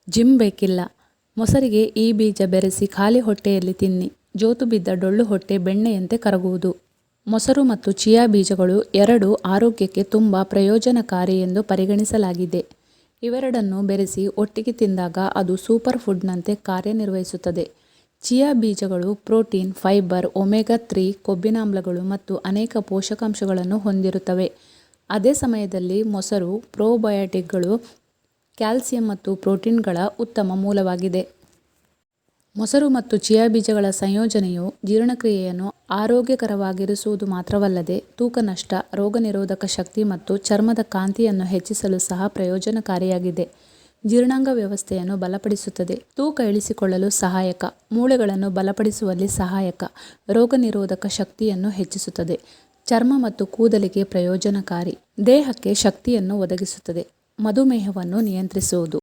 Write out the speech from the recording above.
Gym ಬೇಕಿಲ್ಲ. ಮೊಸರಿಗೆ ಈ ಬೀಜ ಬೆರೆಸಿ ಖಾಲಿ ಹೊಟ್ಟೆಯಲ್ಲಿ ತಿನ್ನಿ. ಜೋತು ಬಿದ್ದ ಡೊಳ್ಳು ಹೊಟ್ಟೆ ಬೆಣ್ಣೆಯಂತೆ ಕರಗುವುದು. ಮೊಸರು ಮತ್ತು ಚಿಯಾ ಬೀಜಗಳು ಎರಡೂ ಆರೋಗ್ಯಕ್ಕೆ ತುಂಬ ಪ್ರಯೋಜನಕಾರಿ ಎಂದು ಪರಿಗಣಿಸಲಾಗಿದೆ. ಇವೆರಡನ್ನು ಬೆರೆಸಿ ಒಟ್ಟಿಗೆ ತಿಂದಾಗ ಅದು ಸೂಪರ್ ಫುಡ್ನಂತೆ ಕಾರ್ಯನಿರ್ವಹಿಸುತ್ತದೆ. ಚಿಯಾ ಬೀಜಗಳು ಪ್ರೋಟೀನ್, ಫೈಬರ್, ಒಮೆಗಾ-3 ಕೊಬ್ಬಿನಾಮ್ಲಗಳು ಮತ್ತು ಅನೇಕ ಪೋಷಕಾಂಶಗಳನ್ನು ಹೊಂದಿರುತ್ತವೆ. ಅದೇ ಸಮಯದಲ್ಲಿ ಮೊಸರು ಪ್ರೋಬಯಾಟಿಕ್ಗಳು, ಕ್ಯಾಲ್ಸಿಯಂ ಮತ್ತು ಪ್ರೋಟೀನ್ಗಳ ಉತ್ತಮ ಮೂಲವಾಗಿದೆ. ಮೊಸರು ಮತ್ತು ಚಿಯಾ ಬೀಜಗಳ ಸಂಯೋಜನೆಯು ಜೀರ್ಣಕ್ರಿಯೆಯನ್ನು ಆರೋಗ್ಯಕರವಾಗಿರಿಸುವುದು ಮಾತ್ರವಲ್ಲದೆ ತೂಕ ನಷ್ಟ, ರೋಗನಿರೋಧಕ ಶಕ್ತಿ ಮತ್ತು ಚರ್ಮದ ಕಾಂತಿಯನ್ನು ಹೆಚ್ಚಿಸಲು ಸಹ ಪ್ರಯೋಜನಕಾರಿಯಾಗಿದೆ. ಜೀರ್ಣಾಂಗ ವ್ಯವಸ್ಥೆಯನ್ನು ಬಲಪಡಿಸುತ್ತದೆ, ತೂಕ ಇಳಿಸಿಕೊಳ್ಳಲು ಸಹಾಯಕ, ಮೂಳೆಗಳನ್ನು ಬಲಪಡಿಸುವಲ್ಲಿ ಸಹಾಯಕ, ರೋಗನಿರೋಧಕ ಶಕ್ತಿಯನ್ನು ಹೆಚ್ಚಿಸುತ್ತದೆ, ಚರ್ಮ ಮತ್ತು ಕೂದಲಿಗೆ ಪ್ರಯೋಜನಕಾರಿ, ದೇಹಕ್ಕೆ ಶಕ್ತಿಯನ್ನು ಒದಗಿಸುತ್ತದೆ, ಮಧುಮೇಹವನ್ನು ನಿಯಂತ್ರಿಸುವುದು.